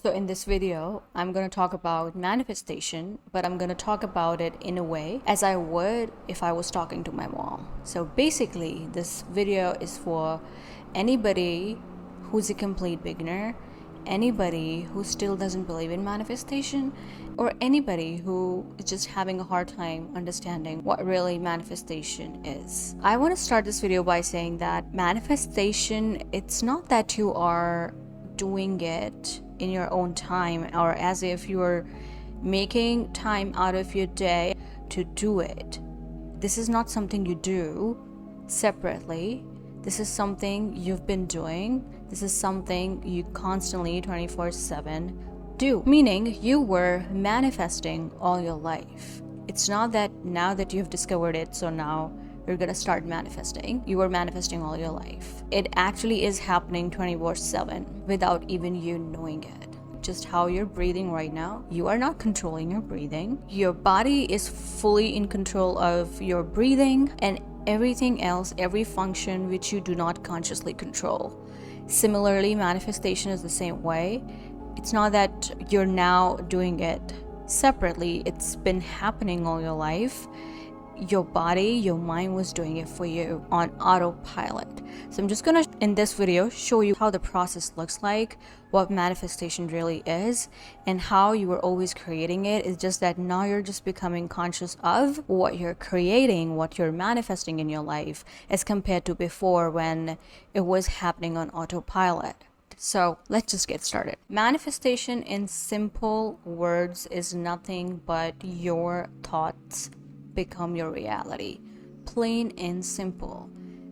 So in this video, I'm going to talk about manifestation, but I'm going to talk about it in a way as I would if I was talking to my mom. So basically, this video is for anybody who's a complete beginner, anybody who still doesn't believe in manifestation, or anybody who is just having a hard time understanding what really manifestation is. I want to start this video by saying that manifestation, it's not that you are doing it in your own time or as if you're making time out of your day to do it. This is not something you do separately. This is something you've been doing. This is something you constantly 24/7 do, meaning you were manifesting all your life. It's not that now that you've discovered it, so now you're gonna start manifesting. You were manifesting all your life. It actually is happening 24/7 without even you knowing it. Just how you're breathing right now, you are not controlling your breathing. Your body is fully in control of your breathing and everything else, every function which you do not consciously control. Similarly, manifestation is the same way. It's not that you're now doing it separately. It's been happening all your life. Your body, your mind was doing it for you on autopilot. So I'm just gonna, in this video, show you how the process looks like, what manifestation really is, and how you were always creating it. It's just that now you're just becoming conscious of what you're creating, what you're manifesting in your life, as compared to before when it was happening on autopilot. So let's just get started. Manifestation in simple words is nothing but your thoughts become your reality. Plain and simple.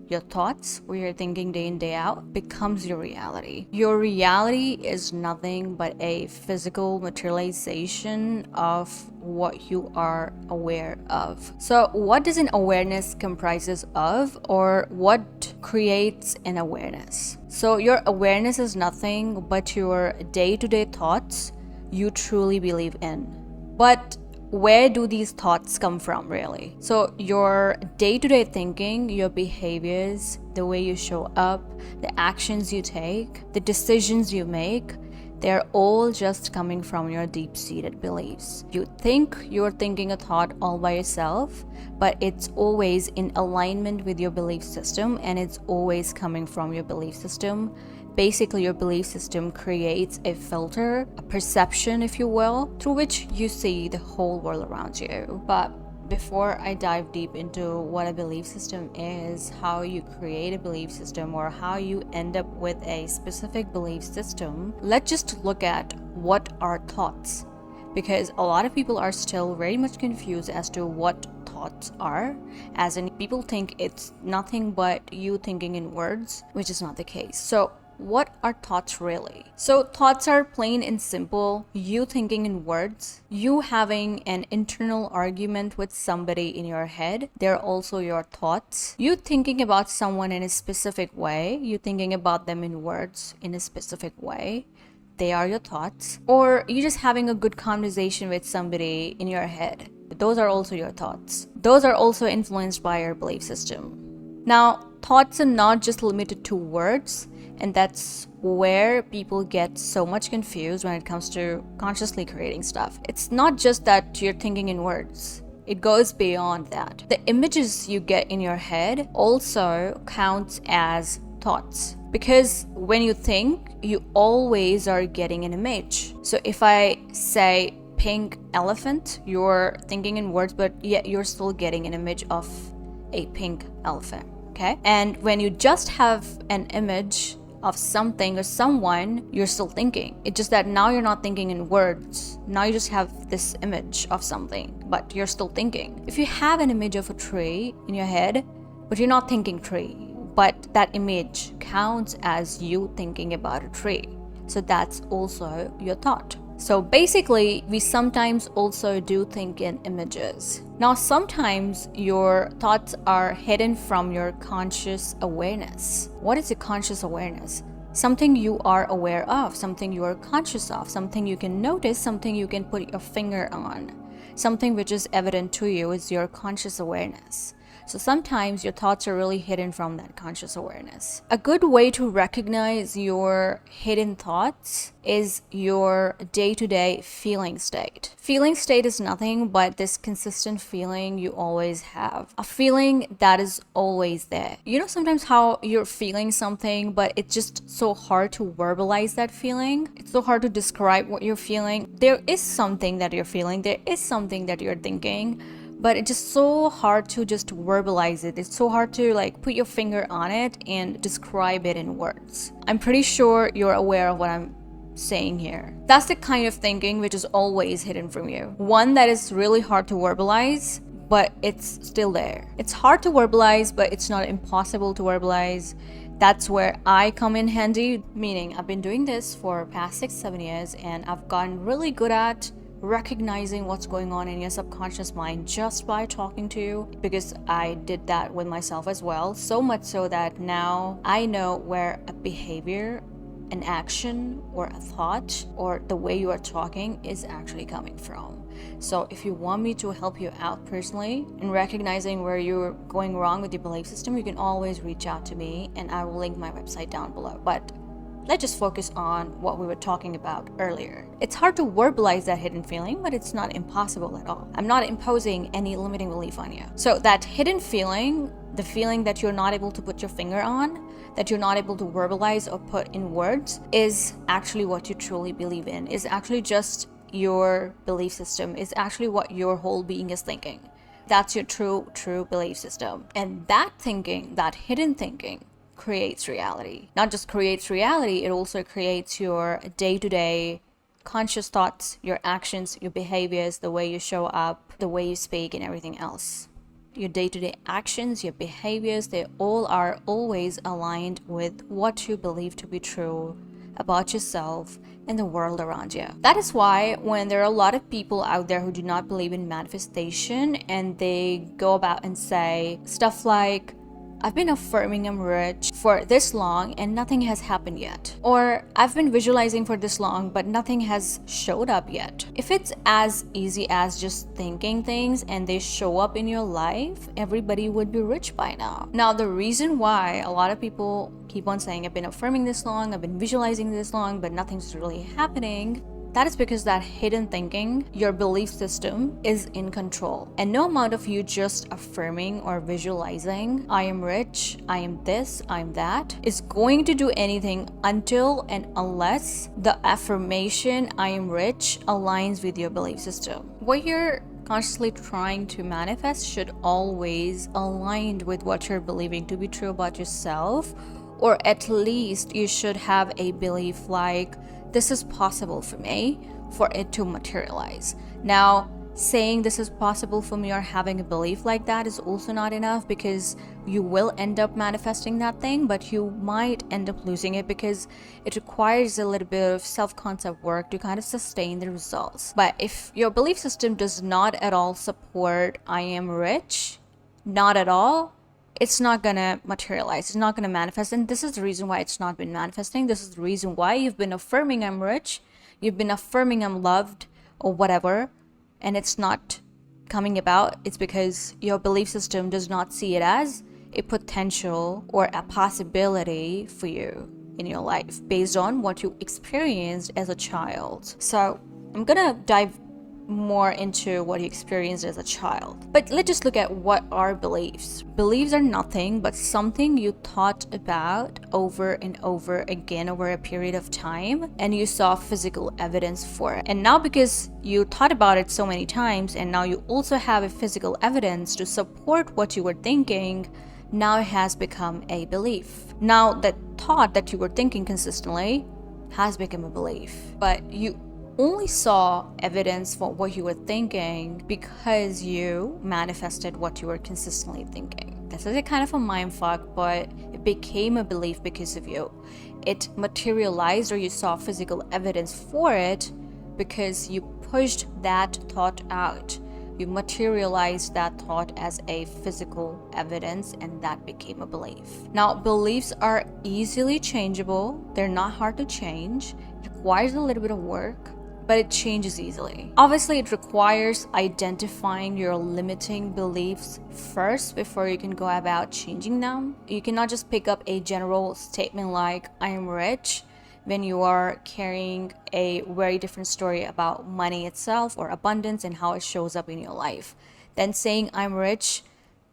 Your thoughts, what you're thinking day in, day out, becomes your reality. Your reality is nothing but a physical materialization of what you are aware of. So what does an awareness comprises of, or what creates an awareness? So your awareness is nothing but your day-to-day thoughts you truly believe in. But where do these thoughts come from really? So your day-to-day thinking, your behaviors, the way you show up, the actions you take, the decisions you make, they're all just coming from your deep-seated beliefs. You think you're thinking a thought all by yourself, but it's always in alignment with your belief system, and it's always coming from your belief system. Basically, your belief system creates a filter, a perception, if you will, through which you see the whole world around you. But before I dive deep into what a belief system is, how you create a belief system, or how you end up with a specific belief system, let's just look at what are thoughts. Because a lot of people are still very much confused as to what thoughts are, as in people think it's nothing but you thinking in words, which is not the case. So what are thoughts really? So thoughts are plain and simple you thinking in words, you having an internal argument with somebody in your head. They're also your thoughts. You thinking about someone in a specific way, you thinking about them in words in a specific way. They are your thoughts. Or you just having a good conversation with somebody in your head. Those are also your thoughts. Those are also influenced by your belief system. Now, thoughts are not just limited to words, and that's where people get so much confused when it comes to consciously creating stuff. It's not just that you're thinking in words. It goes beyond that. The images you get in your head also counts as thoughts. Because when you think, you always are getting an image. So if I say pink elephant, you're thinking in words, but yet you're still getting an image of a pink elephant, okay? And when you just have an image of something or someone, you're still thinking. It's just that now you're not thinking in words. Now you just have this image of something, but you're still thinking. If you have an image of a tree in your head, but you're not thinking tree, but that image counts as you thinking about a tree. So that's also your thought. So basically, we sometimes also do think in images. Now, sometimes your thoughts are hidden from your conscious awareness. What is a conscious awareness? Something you are aware of, something you are conscious of, something you can notice, something you can put your finger on. Something which is evident to you is your conscious awareness. So sometimes your thoughts are really hidden from that conscious awareness. A good way to recognize your hidden thoughts is your day-to-day feeling state. Feeling state is nothing but this consistent feeling you always have. A feeling that is always there. You know sometimes how you're feeling something, but it's just so hard to verbalize that feeling. It's so hard to describe what you're feeling. There is something that you're feeling. There is something that you're thinking, but it's just so hard to just verbalize it. It's so hard to like put your finger on it and describe it in words. I'm pretty sure you're aware of what I'm saying here. That's the kind of thinking which is always hidden from you. One that is really hard to verbalize, but it's still there. It's hard to verbalize, but it's not impossible to verbalize. That's where I come in handy, meaning I've been doing this for past 6-7 years and I've gotten really good at recognizing what's going on in your subconscious mind just by talking to you, because I did that with myself as well, so much so that now I know where a behavior, an action, or a thought, or the way you are talking is actually coming from. So if you want me to help you out personally in recognizing where you're going wrong with your belief system, you can always reach out to me and I will link my website down below. But let's just focus on what we were talking about earlier. It's hard to verbalize that hidden feeling, but it's not impossible at all. I'm not imposing any limiting belief on you. So that hidden feeling, the feeling that you're not able to put your finger on, that you're not able to verbalize or put in words, is actually what you truly believe in, is actually just your belief system, is actually what your whole being is thinking. That's your true belief system. And that thinking, that hidden thinking, creates reality. Not just creates reality, it also creates your day-to-day conscious thoughts, your actions, your behaviors, the way you show up, the way you speak, and everything else. Your day-to-day actions, your behaviors, they all are always aligned with what you believe to be true about yourself and the world around you. That is why when there are a lot of people out there who do not believe in manifestation and they go about and say stuff like, I've been affirming I'm rich for this long and nothing has happened yet. Or I've been visualizing for this long but nothing has showed up yet. If it's as easy as just thinking things and they show up in your life, everybody would be rich by now. Now, the reason why a lot of people keep on saying I've been affirming this long, I've been visualizing this long, but nothing's really happening, that is because that hidden thinking, your belief system, is in control. And no amount of you just affirming or visualizing, I am rich, I am this, I am that, is going to do anything until and unless the affirmation, I am rich, aligns with your belief system. What you're consciously trying to manifest should always align with what you're believing to be true about yourself, or at least you should have a belief like, this is possible for me, for it to materialize. Now, saying this is possible for me or having a belief like that is also not enough, because you will end up manifesting that thing, but you might end up losing it because it requires a little bit of self-concept work to kind of sustain the results. But if your belief system does not at all support I am rich, not at all, it's not gonna materialize, it's not gonna manifest. And this is the reason why it's not been manifesting. This is the reason why you've been affirming I'm rich, you've been affirming I'm loved or whatever, and it's not coming about. It's because your belief system does not see it as a potential or a possibility for you in your life based on what you experienced as a child. So I'm gonna dive more into what you experienced as a child. But let's just look at what are beliefs. Beliefs are nothing but something you thought about over and over again over a period of time, and you saw physical evidence for it. And now because you thought about it so many times, and now you also have a physical evidence to support what you were thinking, now it has become a belief. Now that thought that you were thinking consistently has become a belief. But you only saw evidence for what you were thinking because you manifested what you were consistently thinking. This is a kind of a mindfuck, but it became a belief because of you. It materialized, or you saw physical evidence for it because you pushed that thought out. You materialized that thought as a physical evidence, and that became a belief. Now, beliefs are easily changeable. They're not hard to change. It requires a little bit of work. but it changes easily. Obviously, it requires identifying your limiting beliefs first before you can go about changing them. You cannot just pick up a general statement like, I am rich, when you are carrying a very different story about money itself or abundance and how it shows up in your life. Then saying I'm rich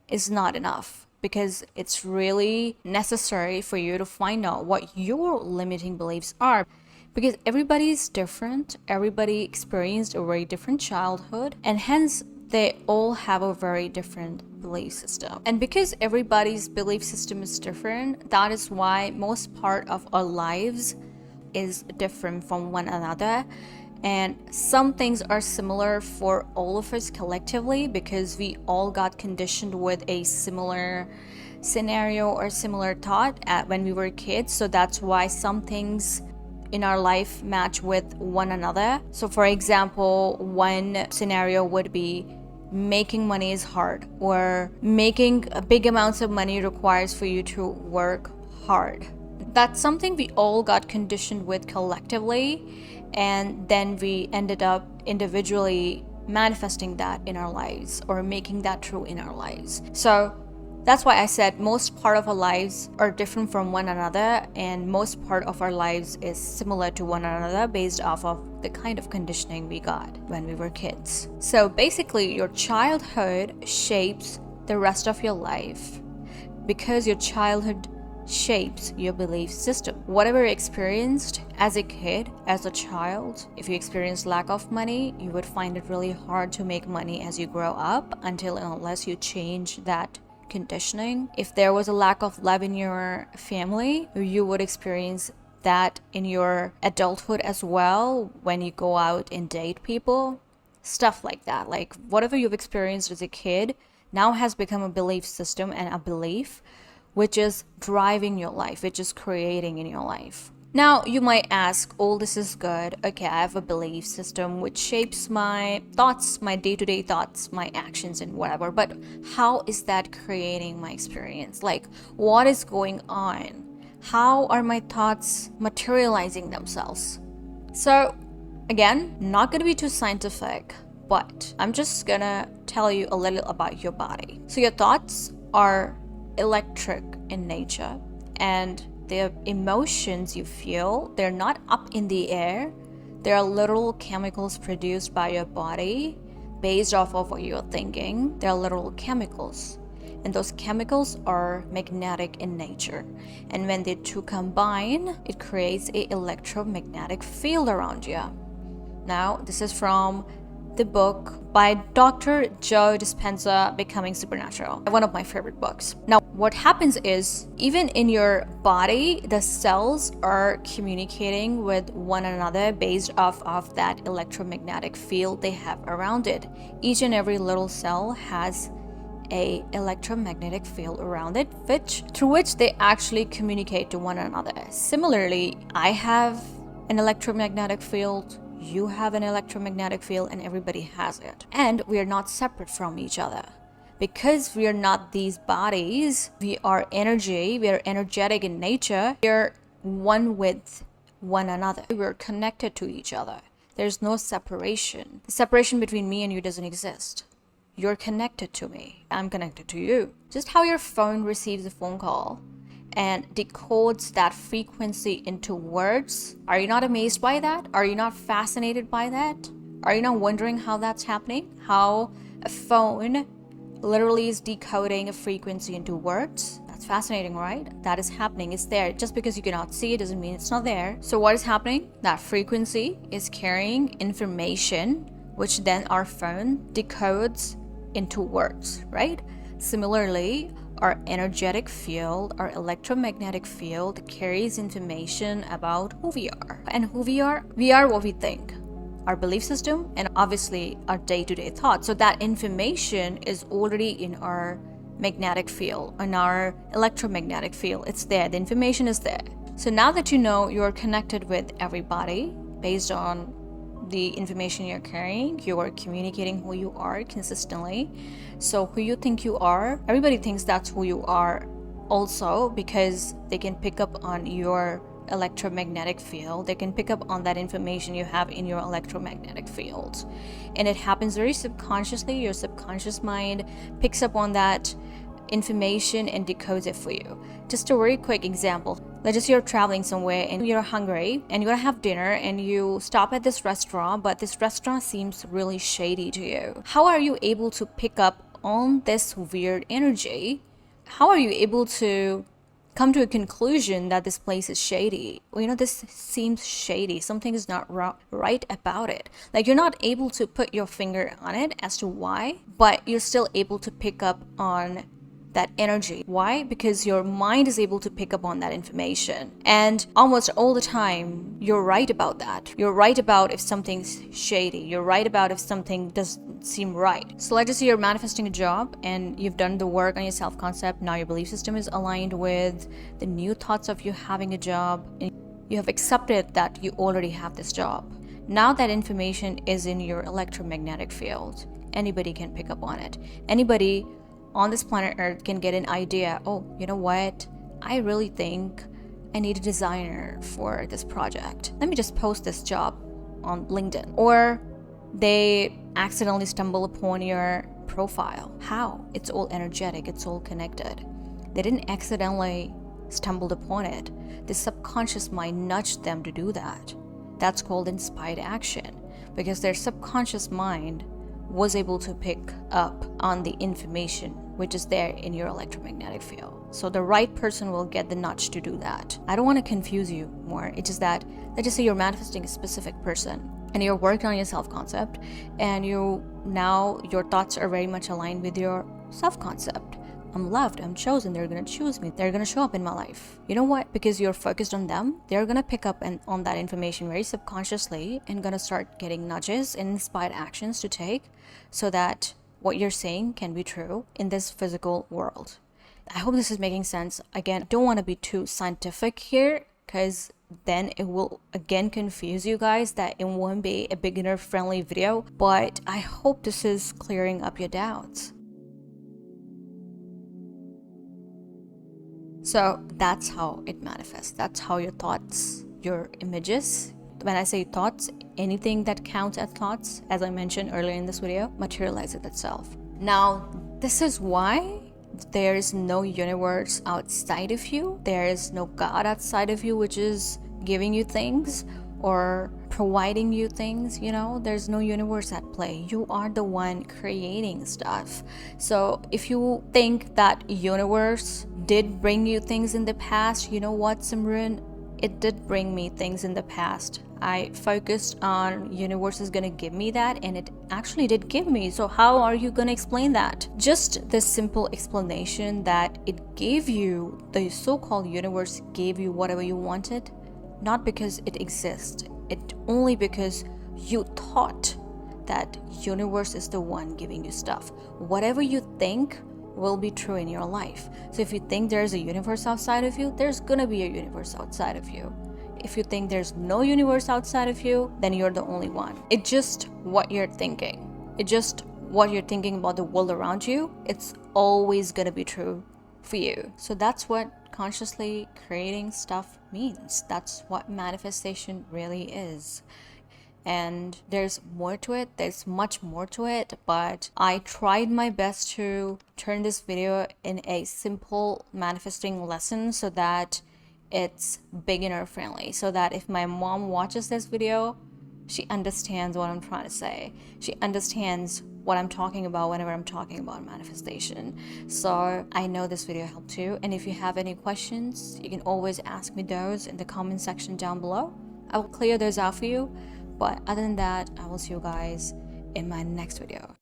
is not enough, because it's really necessary for you to find out what your limiting beliefs are. Because everybody is different, everybody experienced a very different childhood, and hence they all have a very different belief system. And because everybody's belief system is different, that is why most part of our lives is different from one another. And some things are similar for all of us collectively because we all got conditioned with a similar scenario or similar thought when we were kids. So that's why some things in our life match with one another. So for example, one scenario would be making money is hard, or making big amounts of money requires for you to work hard. That's something we all got conditioned with collectively, and then we ended up individually manifesting that in our lives or making that true in our lives. So that's why I said most part of our lives are different from one another, and most part of our lives is similar to one another based off of the kind of conditioning we got when we were kids. So basically, your childhood shapes the rest of your life because your childhood shapes your belief system. Whatever you experienced as a kid, as a child, if you experienced lack of money, you would find it really hard to make money as you grow up until and unless you change that conditioning. If there was a lack of love in your family, you would experience that in your adulthood as well when you go out and date people. Stuff like that. Like whatever you've experienced as a kid now has become a belief system and a belief which is driving your life, which is creating in your life. Now, you might ask, oh, this is good. Okay, I have a belief system which shapes my thoughts, my day-to-day thoughts, my actions and whatever. But how is that creating my experience? Like, what is going on? How are my thoughts materializing themselves? So, again, not going to be too scientific, but I'm just going to tell you a little about your body. So your thoughts are electric in nature, and the emotions you feel, they're not up in the air. There are literal chemicals produced by your body based off of what you're thinking. There are literal chemicals, and those chemicals are magnetic in nature, and when the two combine, it creates an electromagnetic field around you. Now, this is from the book by Dr. Joe Dispenza, Becoming Supernatural, one of my favorite books. Now, what happens is, even in your body, the cells are communicating with one another based off of that electromagnetic field they have around it. Each and every little cell has a electromagnetic field around it, through which they actually communicate to one another. Similarly, I have an electromagnetic field, you have an electromagnetic field, and everybody has it. And we are not separate from each other. Because we are not these bodies, we are energy, we are energetic in nature, we are one with one another. We are connected to each other. There's no separation. The separation between me and you doesn't exist. You're connected to me. I'm connected to you. Just how your phone receives a phone call and decodes that frequency into words. Are you not amazed by that? Are you not fascinated by that? Are you not wondering how that's happening? How a phone literally is decoding a frequency into words? That's fascinating, right? That is happening. It's there. Just because you cannot see it doesn't mean it's not there. So what is happening? That frequency is carrying information, which then our phone decodes into words, right? Similarly, our energetic field, our electromagnetic field carries information about who we are. And who we are what we think, our belief system, and obviously our day-to-day thoughts. So that information is already in our magnetic field, in our electromagnetic field. It's there. The information is there. So now that you know you're connected with everybody based on the information you're carrying, you are communicating who you are consistently. So who you think you are, everybody thinks that's who you are also, because they can pick up on your electromagnetic field. They can pick up on that information you have in your electromagnetic field. And it happens very subconsciously. Your subconscious mind picks up on that information and decodes it for you. Just a very quick example. Let's just say you're traveling somewhere and you're hungry and you're gonna have dinner and you stop at this restaurant, but this restaurant seems really shady to you. How are you able to pick up on this weird energy? How are you able to come to a conclusion that this place is shady? Well, this seems shady. Something is not right about it. Like, you're not able to put your finger on it as to why, but you're still able to pick up on that energy. Why? Because your mind is able to pick up on that information. And almost all the time, you're right about that. You're right about if something's shady. You're right about if something doesn't seem right. So let's just say you're manifesting a job and you've done the work on your self-concept. Now your belief system is aligned with the new thoughts of you having a job. And you have accepted that you already have this job. Now that information is in your electromagnetic field. Anybody can pick up on it. Anybody on this planet Earth can get an idea. Oh, you know what? I really think I need a designer for this project. Let me just post this job on LinkedIn. Or they accidentally stumble upon your profile. How? It's all energetic. It's all connected. They didn't accidentally stumble upon it. The subconscious mind nudged them to do that. That's called inspired action, because their subconscious mind was able to pick up on the information which is there in your electromagnetic field. So the right person will get the nudge to do that. I don't want to confuse you more. It's just that, let's just say you're manifesting a specific person and you're working on your self-concept, and your thoughts are very much aligned with your self-concept. I'm loved, I'm chosen, they're gonna choose me, they're gonna show up in my life. You know what? Because you're focused on them, they're gonna pick up on that information very subconsciously and gonna start getting nudges and inspired actions to take so that what you're saying can be true in this physical world. I hope this is making sense. Again, I don't want to be too scientific here, because then it will again confuse you guys, that it won't be a beginner friendly video, but I hope this is clearing up your doubts. So that's how it manifests. That's how your thoughts, your images, when I say thoughts, anything that counts as thoughts, as I mentioned earlier in this video, materializes itself. Now, this is why there is no universe outside of you. There is no God outside of you, which is giving you things or providing you things. There's no universe at play. You are the one creating stuff. So if you think that universe did bring you things in the past, you know what, Simran? It did bring me things in the past. I focused on universe is gonna give me that, and it actually did give me. So how are you gonna explain that? Just the simple explanation that it gave you, the so-called universe gave you whatever you wanted, not because it exists. It only because you thought that universe is the one giving you stuff. Whatever you think will be true in your life. So if you think there's a universe outside of you, there's gonna be a universe outside of you. If you think there's no universe outside of you, then you're the only one. It's just what you're thinking. It's just what you're thinking about the world around you. It's always gonna be true for you. So that's what consciously creating stuff means. That's what manifestation really is. And there's more to it. There's much more to it, but I tried my best to turn this video in a simple manifesting lesson so that it's beginner friendly, so that if my mom watches this video, she understands what I'm trying to say. She understands what I'm talking about whenever I'm talking about manifestation. So I know this video helped you, and if you have any questions, you can always ask me those in the comment section down below. I will clear those out for you. But other than that, I will see you guys in my next video.